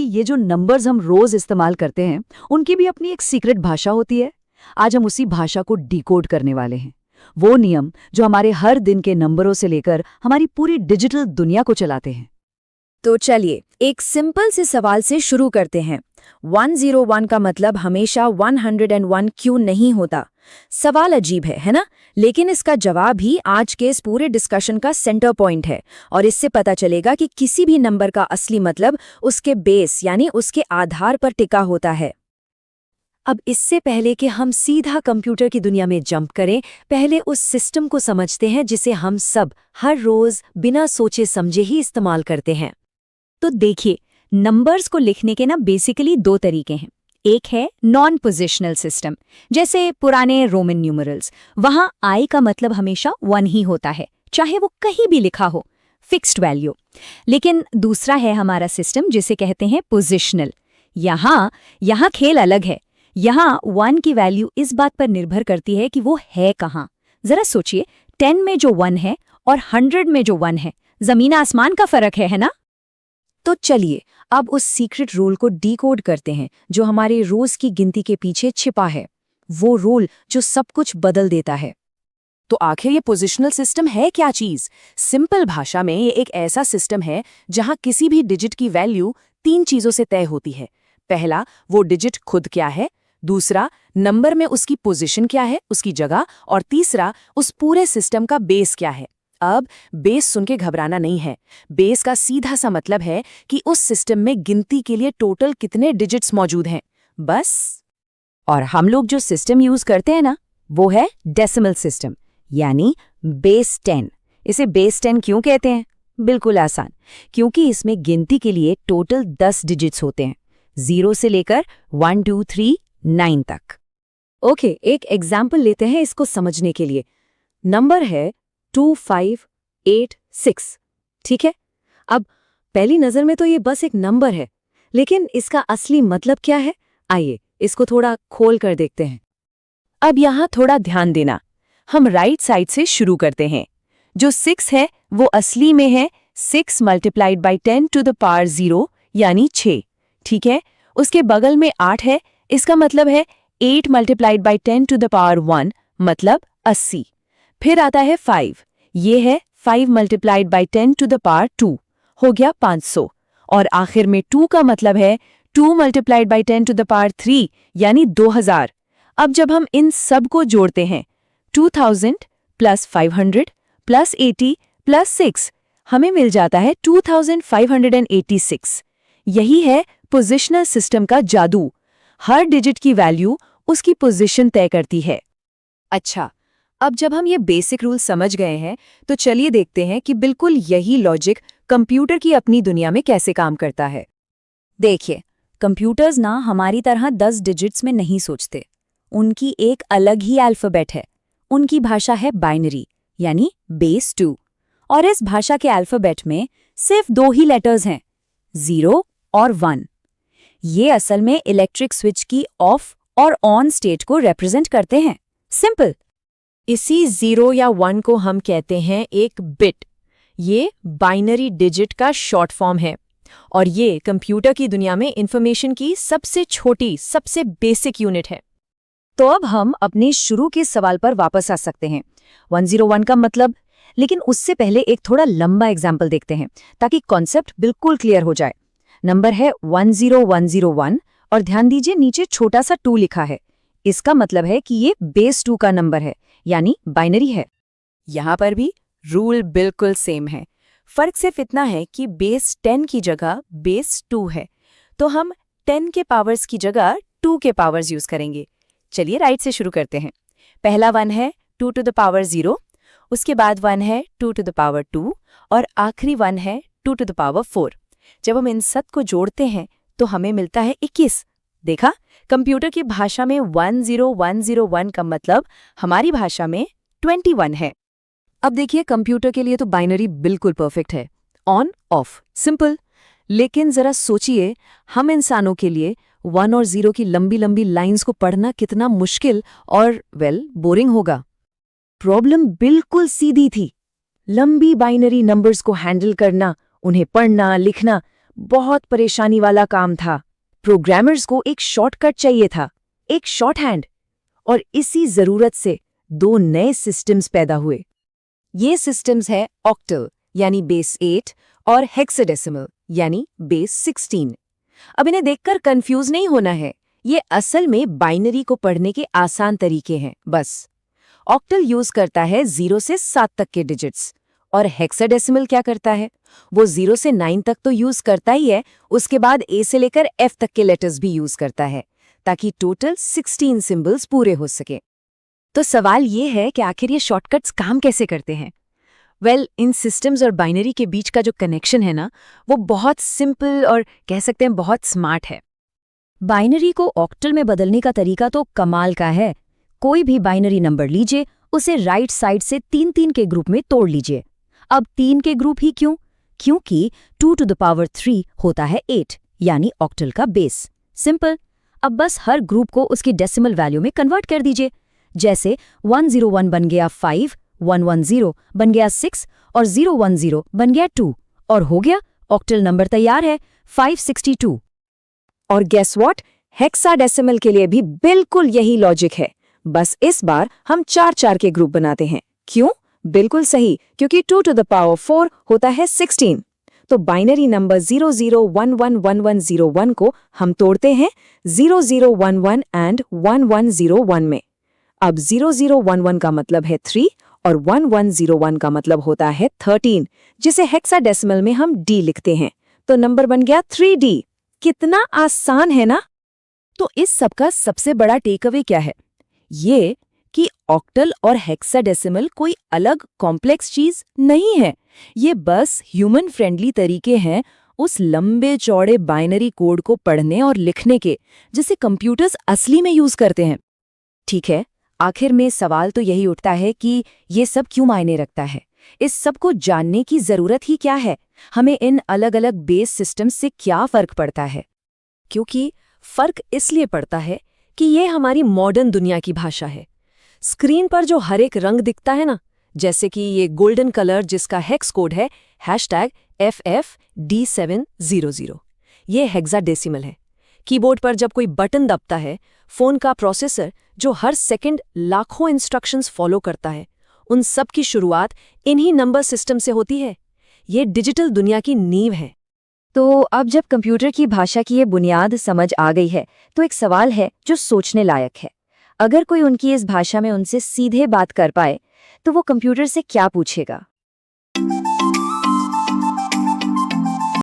ये जो नंबर्स हम रोज इस्तेमाल करते हैं उनकी भी अपनी एक सीक्रेट भाषा होती है। आज हम उसी भाषा को डिकोड करने वाले हैं। वो नियम जो हमारे हर दिन के नंबरों से लेकर हमारी पूरी डिजिटल दुनिया को चलाते हैं। तो चलिए एक सिंपल से सवाल से शुरू करते हैं। 101 का मतलब हमेशा 101 क्यों नहीं होता? सवाल अजीब है ना? लेकिन इसका जवाब ही आज के इस पूरे डिस्कशन का सेंटर पॉइंट है और इससे पता चलेगा कि किसी भी नंबर का असली मतलब उसके बेस यानी उसके आधार पर टिका होता है। अब इससे पहले कि हम सीधा कंप्यूटर की दुनिया में जंप करें, पहले उस सिस्टम को समझते हैं जिसे हम सब हर रोज बिना सोचे समझे ही इस्तेमाल करते हैं। तो देखिए, नंबर्स को लिखने के बेसिकली दो तरीके हैं। एक है नॉन पोजिशनल सिस्टम, जैसे पुराने रोमन न्यूमरल्स। वहां आई का मतलब हमेशा 1 ही होता है, चाहे वो कहीं भी लिखा हो, फिक्स्ड वैल्यू। लेकिन दूसरा है हमारा सिस्टम जिसे कहते हैं पोजिशनल। यहाँ खेल अलग है। यहाँ 1 की वैल्यू इस बात पर निर्भर करती है कि वो है कहाँ। जरा सोचिए, 10 में जो 1 है और 100 में जो 1 है, जमीन आसमान का फर्क है ना? तो चलिए अब उस सीक्रेट रूल को डिकोड करते हैं जो हमारे रोज की गिनती के पीछे छिपा है। वो रूल जो सब कुछ बदल देता है। तो आखिर ये पोजिशनल सिस्टम है क्या चीज? सिंपल भाषा में ये एक ऐसा सिस्टम है जहां किसी भी डिजिट की वैल्यू 3 चीजों से तय होती है। पहला, वो डिजिट खुद क्या है। दूसरा, नंबर में उसकी पोजीशन क्या है, उसकी जगह। और तीसरा, उस पूरे सिस्टम का बेस क्या है। अब बेस सुन के घबराना नहीं है। बेस का सीधा सा मतलब है कि उस सिस्टम में गिनती के लिए टोटल कितने डिजिट्स मौजूद हैं, बस। और हम लोग जो सिस्टम यूज करते हैं ना, वो है डेसिमल सिस्टम, यानी बेस 10। इसे बेस 10 क्यों कहते हैं? बिल्कुल आसान, क्योंकि इसमें गिनती के लिए टोटल 10 डिजिट्स होते हैं, 0 से लेकर 1 2 3 9 तक। ओके, एक एग्जाम्पल लेते हैं इसको समझने के लिए। नंबर है 2586, ठीक है? अब पहली नजर में तो ये बस एक नंबर है, लेकिन इसका असली मतलब क्या है? आइए इसको थोड़ा खोल कर देखते हैं। अब यहाँ थोड़ा ध्यान देना। हम राइट साइड से शुरू करते हैं। जो 6 है वो असली में है 6 multiplied by 10 to the power 0 यानी 6, ठीक है? उसके बगल में 8 है, इसका मतलब है 8 multiplied by 10 to the power 1 मतलब 80। फिर आता है 5, ये है 5 multiplied by 10 to the power 2, हो गया 500। और आखिर में 2 का मतलब है 2 multiplied by 10 to the power 3 यानी 2000। अब जब हम इन सब को जोड़ते हैं, 2000 प्लस 500 प्लस 80 प्लस 6, हमें मिल जाता है 2586। यही है पोजिशनल सिस्टम का जादू। हर डिजिट की वैल्यू उसकी पोजीशन तय करती है। अच्छा, अब जब हम ये बेसिक रूल समझ गए हैं, तो चलिए देखते हैं कि बिल्कुल यही लॉजिक कंप्यूटर की अपनी दुनिया में कैसे काम करता है। देखिए, कंप्यूटर्स ना हमारी तरह 10 डिजिट्स में नहीं सोचते। उनकी एक अलग ही अल्फ़ाबेट है। उनकी भाषा है बाइनरी, यानी बेस 2। और इस भाषा के अल्फ़ाबेट में सिर्फ 2 ही लेटर्स हैं, 0 और 1। ये असल में इलेक्ट्रिक स्विच की ऑफ और ऑन स्टेट को रिप्रेजेंट करते हैं। सिंपल। इसी 0 या 1 को हम कहते हैं एक बिट। ये बाइनरी डिजिट का शॉर्ट फॉर्म है और ये कंप्यूटर की दुनिया में इंफॉर्मेशन की सबसे छोटी, सबसे बेसिक यूनिट है। तो अब हम अपने शुरू के सवाल पर वापस आ सकते हैं, 101 का मतलब। लेकिन उससे पहले एक थोड़ा लंबा एग्जाम्पल देखते हैं ताकि कॉन्सेप्ट बिल्कुल क्लियर हो जाए। नंबर है 10101 और ध्यान दीजिए नीचे छोटा सा 2 लिखा है। इसका मतलब है कि ये बेस 2 का नंबर है, यानी बाइनरी है। यहाँ पर भी रूल बिल्कुल सेम है। फर्क सिर्फ इतना है कि बेस 10 की जगह बेस 2 है, तो हम 10 के पावर्स की जगह 2 के पावर्स यूज करेंगे। चलिए राइट से शुरू करते हैं। पहला 1 है 2 टू द पावर 0, उसके बाद 1 है 2 टू द पावर 2 और आखिरी 1 है 2 टू द पावर 4। जब हम इन सब को जोड़ते हैं तो हमें मिलता है 21। देखा, कंप्यूटर की भाषा में 10101 का मतलब हमारी भाषा में 21 है। अब देखिए, कंप्यूटर के लिए तो बाइनरी बिल्कुल परफेक्ट है, ऑन ऑफ सिंपल। लेकिन जरा सोचिए, हम इंसानों के लिए 1 और 0 की लंबी लंबी लाइंस को पढ़ना कितना मुश्किल और बोरिंग होगा। प्रॉब्लम बिल्कुल सीधी थी। लंबी बाइनरी नंबर्स को हैंडल करना, उन्हें पढ़ना लिखना बहुत परेशानी वाला काम था। प्रोग्रामर्स को एक शॉर्टकट चाहिए था, एक शॉर्टहैंड, और इसी जरूरत से 2 नए सिस्टम्स पैदा हुए। ये सिस्टम्स है ऑक्टल यानी बेस 8 और हेक्साडेसिमल यानी बेस 16। अब इन्हें देखकर कंफ्यूज नहीं होना है, ये असल में बाइनरी को पढ़ने के आसान तरीके हैं बस। ऑक्टल यूज करता है 0 से 7 तक के डिजिट्स, और हेक्साडेसिमल क्या करता है, वो 0 से 9 तक तो यूज करता ही है, उसके बाद ए से लेकर एफ तक के लेटर्स भी यूज करता है, ताकि टोटल 16 सिंबल्स पूरे हो सके। तो सवाल ये है कि आखिर ये शॉर्टकट्स काम कैसे करते हैं? इन सिस्टम्स और बाइनरी के बीच का जो कनेक्शन है ना, वो बहुत सिंपल और कह सकते हैं बहुत स्मार्ट है। बाइनरी को ऑक्टल में बदलने का तरीका तो कमाल का है। कोई भी बाइनरी नंबर लीजिए, उसे राइट साइड से 3-3 के ग्रुप में तोड़ लीजिए। अब 3 के ग्रुप ही क्यों? क्योंकि 2 to the power 3 होता है 8, यानी ऑक्टल का बेस। सिंपल। अब बस हर ग्रुप को उसकी डेसिमल वैल्यू में कन्वर्ट कर दीजिए। जैसे 101 बन गया 5, 110 बन गया 6 और 010 बन गया 2, और हो गया ऑक्टल नंबर तैयार है 562। और गेस व्हाट, हेक्साडेसिमल के लिए भी बिल्कुल यही लॉजिक है, बस इस बार हम 4-4 के ग्रुप बनाते हैं। क्यों? बिल्कुल सही, क्योंकि 2 to the power 4 होता है 16। तो बाइनरी नंबर 00111101 को हम तोड़ते हैं 0011 एंड 1101 में। अब 0011 का मतलब है 3 और 1101 का मतलब होता है 13, जिसे हेक्साडेसिमल में हम D लिखते हैं। तो नंबर बन गया 3D। कितना आसान है ना? तो इस सब का सबसे बड़ा टेकअवे क्या है? ये कि ऑक्टल और हेक्साडेसिमल कोई अलग कॉम्प्लेक्स चीज नहीं है। ये बस ह्यूमन फ्रेंडली तरीके हैं उस लंबे चौड़े बाइनरी कोड को पढ़ने और लिखने के, जिसे कंप्यूटर्स असली में यूज करते हैं। ठीक है, आखिर में सवाल तो यही उठता है कि ये सब क्यों मायने रखता है? इस सब को जानने की जरूरत ही क्या है? हमें इन अलग अलग बेस सिस्टम्स से क्या फर्क पड़ता है? क्योंकि फर्क इसलिए पड़ता है कि ये हमारी मॉडर्न दुनिया की भाषा है। स्क्रीन पर जो हर एक रंग दिखता है ना, जैसे कि ये गोल्डन कलर जिसका हेक्स कोड है #FFD700, ये हेक्साडेसिमल है। कीबोर्ड पर जब कोई बटन दबता है, फोन का प्रोसेसर जो हर सेकंड लाखों इंस्ट्रक्शंस फॉलो करता है, उन सब की शुरुआत इन्हीं नंबर सिस्टम से होती है। ये डिजिटल दुनिया की नींव है। तो अब जब कंप्यूटर की भाषा की ये बुनियाद समझ आ गई है, तो एक सवाल है जो सोचने लायक है। अगर कोई उनकी इस भाषा में उनसे सीधे बात कर पाए, तो वो कंप्यूटर से क्या पूछेगा?